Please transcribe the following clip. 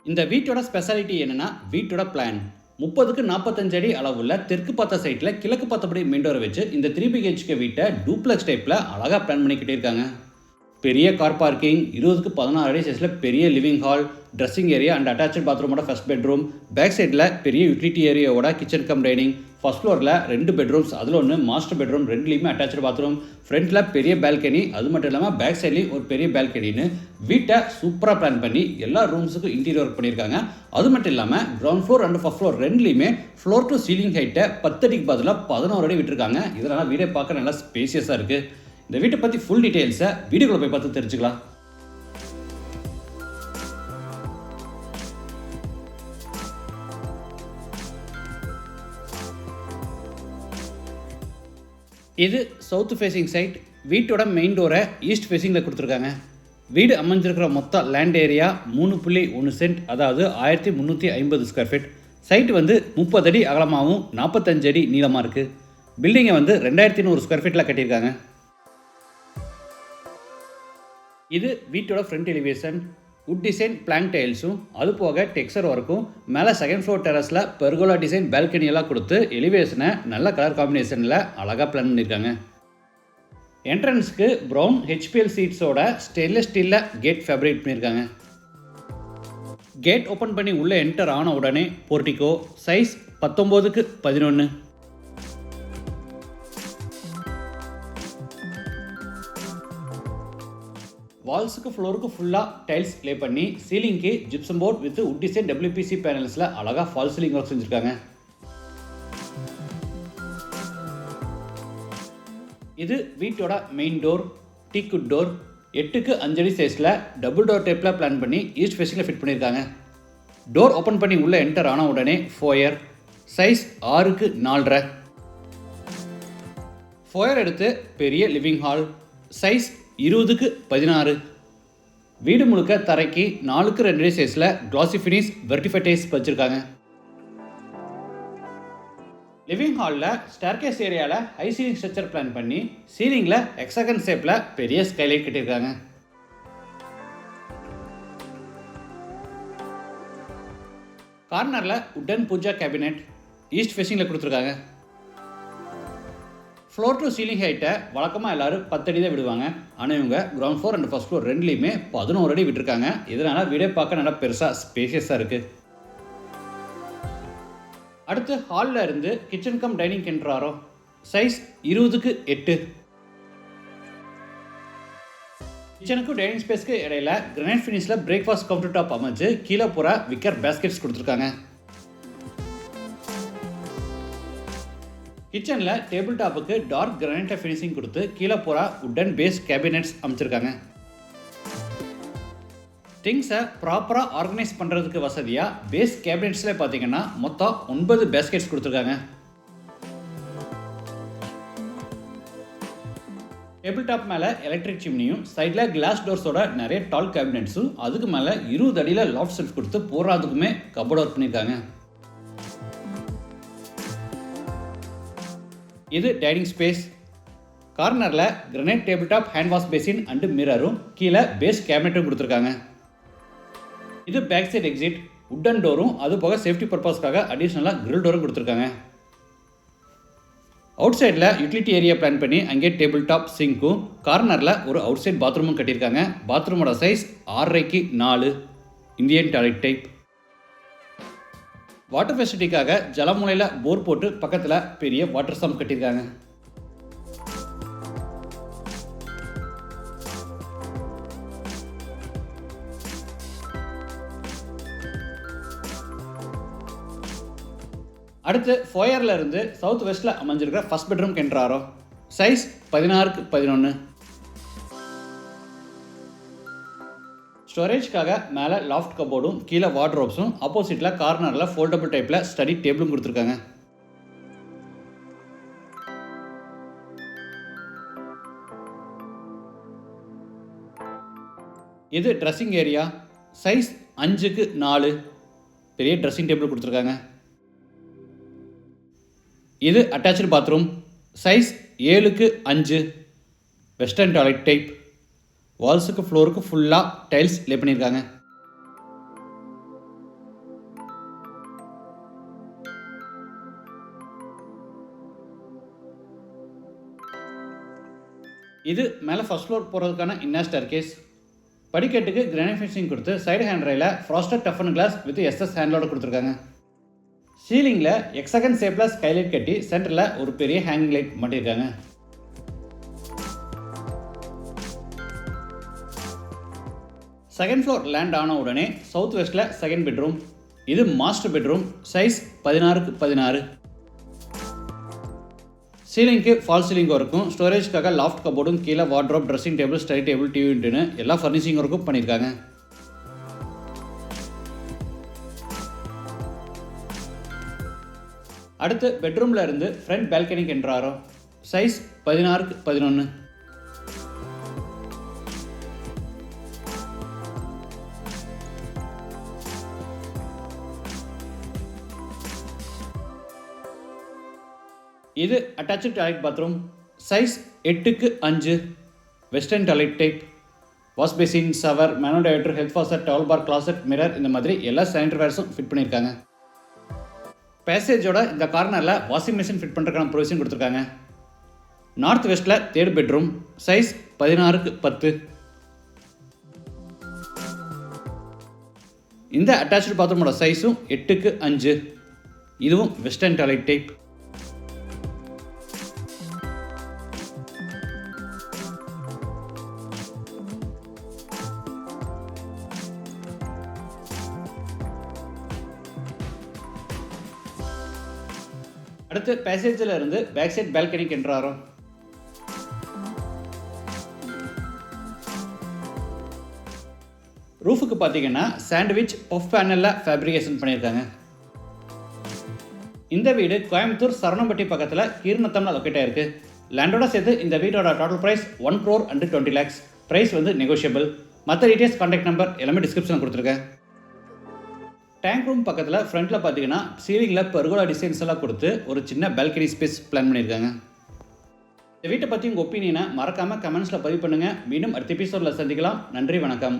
இந்த வீட்டோட ஸ்பெஷாலிட்டி என்னன்னா வீட்டோட பிளான் 30க்கு 45 அடி அளவுள்ள தெற்கு பார்த்த சைட்டில் கிழக்கு பார்த்தபடி மெயின் டோரை வச்சு இந்த 3 BHK வீட்டை டூப்ளெக்ஸ் டைப்பில் அழகாக பிளான் பண்ணி கட்டியிருக்காங்க. பெரிய கார் பார்க்கிங், 20க்கு 16 அடி சைஸில் பெரிய living hall, dressing area and attach பாத்ரூமோட ஃபர்ஸ்ட் பெட்ரூம், பேக் சைடில் பெரிய யூட்டிலிட்டி ஏரியாவோட கிச்சன் கம் டைனிங், ஃபர்ஸ்ட் ஃப்ளோரில் 2 பெட்ரூம்ஸ், அதில் ஒன்று மாஸ்டர் பெட்ரூம், ரெண்டுலேயுமே அட்டாச்சு பாத்ரூம், ஃப்ரண்ட்டில் பெரிய பால்கனி, அது மட்டும் இல்லாமல் பேக் சைட்லேயும் ஒரு பெரிய பால்கனின்னு வீட்டை சூப்பராக பிளான் பண்ணி எல்லா ரூம்ஸுக்கும் இன்டீரியர் ஒர்க் பண்ணியிருக்காங்க. அது மட்டும் இல்லாமல் ground floor and first floor ரெண்டுலேயுமே ஃப்ளோர் டு சீலிங் ஹைட்டை 10 அடிக்கு பதிலாக 11 அடி விட்டுருக்காங்க. இதனால் வீடை பார்க்க நல்லா ஸ்பேசியஸாக இருக்குது. இந்த வீட்டை பற்றி ஃபுல் டீட்டெயில்ஸை வீடியோக்குள்ளே போய் பார்த்து தெரிஞ்சுக்கலாம். இது சவுத் ஃபேஸிங் சைட். வீட்டோட மெயின் டோரை ஈஸ்ட் ஃபேஸிங்கில் கொடுத்துருக்காங்க. வீடு அமைஞ்சிருக்கிற மொத்த லேண்ட் ஏரியா 3.1 சென்ட், அதாவது 1350 ஸ்கொயர் ஃபீட். சைட்டு 30 அடி அகலமாகவும் 45 அடி நீளமாக இருக்குது. பில்டிங்கை 2100 ஸ்கொயர் ஃபீட்டில் கட்டியிருக்காங்க. இது வீட்டோட front elevation. Wood design plank டைல்ஸும் அது போக டெக்ஸ்சர் ஒர்க்கும் மேலே செகண்ட் ஃப்ளோர் டெரஸில் பெர்கோலா டிசைன் பால்கனியெல்லாம் கொடுத்து எலிவேஷனை நல்ல கலர் காம்பினேஷனில் அழகாக பிளான் பண்ணியிருக்காங்க. என்ட்ரன்ஸுக்கு ப்ரௌன் HPL சீட்ஸோட ஸ்டெயின்லெஸ் ஸ்டீலில் கேட் ஃபேப்ரிக் பண்ணியிருக்காங்க. கேட் ஓப்பன் பண்ணி உள்ளே என்டர் ஆன உடனே போர்ட்டிகோ, சைஸ் 19க்கு 11. வால்ஸுக்கு ஃப்ளோருக்கு ஃபுல்லாக டைல்ஸ் லே பண்ணி சீலிங்க்கு gypsum board with wood design WPC பேனல்ஸில் அழகாக ஃபால் சீலிங் ஒர்க் செஞ்சுருக்காங்க. இது வீட்டோட மெயின் டோர், டீக்குட் டோர். 8க்கு 5 அடி சைஸில் டபுள் டோர் டைப்பில் பிளான் பண்ணி ஈஸ்ட் ஃபேஸிங்கில் ஃபிட் பண்ணியிருக்காங்க. டோர் ஓப்பன் பண்ணி உள்ளே என்டர் ஆன உடனே ஃபோயர், சைஸ் 6க்கு 4.5. ஃபோயர் எடுத்து பெரிய லிவிங் ஹால், சைஸ் 20க்கு 16. வீடு முழுக்க தரைக்கு 4க்கு 2 அடி சைஸில் கிளாசி ஃபினிஷ் வெர்டிஃபை டைல்ஸ் வச்சுருக்காங்க. லிவிங் ஹாலில் ஸ்டேர்கேஸ் ஏரியாவில் ஹை சீலிங் ஸ்ட்ரக்சர் பிளான் பண்ணி சீலிங்கில் ஹெக்ஸாகன் ஷேப்பில் பெரிய ஸ்கைலைட் கட்டியிருக்காங்க. கார்னரில் உட்டன் பூஜா கேபினெட் ஈஸ்ட் ஃபேஸிங்கில் கொடுத்துருக்காங்க. ஃப்ளோர் டு சீலிங் ஹைட்டை வழக்கமாக எல்லோரும் 10 அடி தான் விடுவாங்க. ஆனால் இவங்க ground floor and first floor ரெண்டுலேயுமே 11 அடி விட்டுருக்காங்க. இதனால் வீடே பார்க்க நல்லா பெருசாக ஸ்பேஷியஸாக இருக்குது. அடுத்து ஹாலில் இருந்து கிச்சன் கம் டைனிங் என்ட்ராரோ, சைஸ் 20க்கு 8. கிச்சனுக்கும் டைனிங் ஸ்பேஸ்க்கு இடையில கிரானைட் ஃபினிஷில் பிரேக்ஃபாஸ்ட் கவுண்டர் டாப் அமைச்சு கீழே பூரா விக்கர் பேஸ்கெட்ஸ் கொடுத்துருக்காங்க. கிச்சனில் டேபிள் டாப்புக்கு டார்க் கிரானைட் ஃபினிஷிங் கொடுத்து கீழே பூரா உட்டன் பேஸ் கேபினெட்ஸ் அமைச்சிருக்காங்க. திங்ஸை ப்ராப்பராக ஆர்கனைஸ் பண்ணுறதுக்கு வசதியாக பேஸ் கேபினெட்ஸில் பார்த்தீங்கன்னா மொத்தம் 9 பேஸ்கெட்ஸ் கொடுத்துருக்காங்க. டேபிள் டாப் மேலே எலக்ட்ரிக் சிம்னியும் சைடில் கிளாஸ் டோர்ஸோட நிறைய டால் கேபினெட்ஸும் அதுக்கு மேலே 20 அடியில் லாஃப்ட் செல்ஃப் கொடுத்து போராதுக்குமே கபோர்ட் ஒர்க் பண்ணியிருக்காங்க. இது டைனிங் ஸ்பேஸ். கார்னரில் granite table top hand wash basin and மிரரும் கீழே பேஸ் கேபினெட்டும் கொடுத்துருக்காங்க. இது பேக் சைட் எக்ஸிட். உட்டன் டோரும் அது போக சேஃப்டி பர்பஸ்க்காக அடிஷ்னலாக கிரில் டோரும் கொடுத்துருக்காங்க. அவுட் சைடில் யூட்டிலிட்டி ஏரியா பிளான் பண்ணி அங்கே டேபிள் டாப் சிங்க்கும் கார்னரில் ஒரு அவுட் சைட் பாத்ரூமும் கட்டியிருக்காங்க. பாத்ரூமோட சைஸ் 6.5க்கு 4 இந்தியன் டாய்லெட் டைப். வாட்டர் ஃபெசிலிட்டிக்காக ஜலமுனையில் போர் போட்டு பக்கத்தில் பெரிய வாட்டர் சம்ப் கட்டியிருக்காங்க. அடுத்து ஃபோயரில் இருந்து சவுத் வெஸ்ட்டில் அமைஞ்சிருக்கிற ஃபர்ஸ்ட் பெட்ரூம் என்ட்ராரோ, சைஸ் 16க்கு 11. ஸ்டோரேஜ்க்காக மேலே லாஃப்ட் கபோர்டும் கீழே வார்ட்ரோப்ஸும் ஆப்போசிட்டில் கார்னரில் ஃபோல்டபுள் டைப்பில் ஸ்டடி டேபிளும் கொடுத்துருக்காங்க. இது ட்ரெஸ்ஸிங் ஏரியா, சைஸ் 5க்கு 4 பெரிய ட்ரெஸ்ஸிங் டேபிள் கொடுத்துருக்காங்க. இது அட்டாச்சு பாத்ரூம், சைஸ் 7க்கு 5 வெஸ்டர்ன் டாய்லெட் டைப். வால்ஸுக்கு ஃப்ளோருக்கு ஃபுல்லாக டைல்ஸ் லே பண்ணியிருக்காங்க. இது மேலே ஃபர்ஸ்ட் ஃப்ளோர் போகிறதுக்கான இன்னர் ஸ்டேர்கேஸ். படிக்கட்டுக்கு கிரானைட் ஃபினிஷிங் கொடுத்து சைடு ஹேண்ட் ரயில ஃப்ராஸ்டட் டஃபன் கிளாஸ் வித் எஸ்எஸ் ஹேண்டலோட கொடுத்துருக்காங்க. சீலிங்கில் எக்ஸகன் ஷேப்பில் ஸ்கைலைட் கட்டி சென்டரில் ஒரு பெரிய ஹேங்கிங் லைட் மாட்டியிருக்காங்க. செகண்ட் ஃப்ளோர் லேண்ட் ஆன உடனே சவுத் வெஸ்ட்டில் செகண்ட் பெட்ரூம். இது மாஸ்டர் பெட்ரூம். Size 16x16. சீலிங்க்கு ஃபால் சீலிங் ஒர்க்கும் ஸ்டோரேஜ்க்காக லாஃப்ட் கபோர்டும் கீழே wardrobe, dressing table, study table, TV யூனிட்னு எல்லா ஃபர்னிஷிங் ஒர்க்கும் பண்ணியிருக்காங்க. அடுத்து பெட்ரூமில் இருந்து ஃப்ரண்ட் பால்கனிக்கு என்ட்ராரோம். Size 16x11. இது attach toilet bathroom. Size 8x5. Western toilet type. Wash basin, shower, mono diverter, health faucet, towel bar, closet, mirror இந்த மாதிரி எல்லா சானிட்டரி வேர்ஸும் ஃபிட் பண்ணியிருக்காங்க. பேசேஜோட இந்த கார்னரில் வாஷிங் மிஷின் ஃபிட் பண்ணுறதுக்கான ப்ரொவிஷன் கொடுத்துருக்காங்க. நார்த் வெஸ்ட்டில் தேர்ட் பெட்ரூம். Size 16x10. இந்த அட்டாச்சு பாத்ரூமோட சைஸும் 8x5. இதுவும் வெஸ்டர்ன் டாய்லெட் டைப். அடுத்து பேசேஜில் இருந்து பேக் சைட் பால்கனிக்கு என்ட்ராரோம். ரூஃபுக்கு பார்த்தீங்கன்னா சாண்ட்விச் பஃப் பேனலில் ஃபேப்ரிகேஷன் பண்ணியிருக்காங்க. இந்த வீடு கோயம்புத்தூர் சரவணம்பட்டி பக்கத்தில் கீர்நத்தம்ல லொக்கேட் ஆயிருக்கு. லேண்டோட சேர்த்து இந்த வீட்டோட டோட்டல் ப்ரைஸ் 1,20 lakhs. ப்ரைஸ் வந்து நெகோஷியபிள். மற்ற டீட்டெயில்ஸ், கான்டாக்ட் நம்பர் எல்லாமே டிஸ்கிரிப்ஷனில் கொடுத்துருக்கேன். டேங்க் ரூம் பக்கத்தில் ஃப்ரண்ட்டில் பார்த்தீங்கன்னா சீலிங்கில் பெர்கோலா டிசைன்ஸ் எல்லாம் கொடுத்து ஒரு சின்ன பால்கனி ஸ்பேஸ் பிளான் பண்ணியிருக்காங்க. இந்த வீட்டை பற்றி உங்கள் ஒப்பீனியனை மறக்காமல் கமெண்ட்ஸில் பதிவு பண்ணுங்கள். மீண்டும் அடுத்த எபிசோடில் சந்திக்கலாம். நன்றி, வணக்கம்.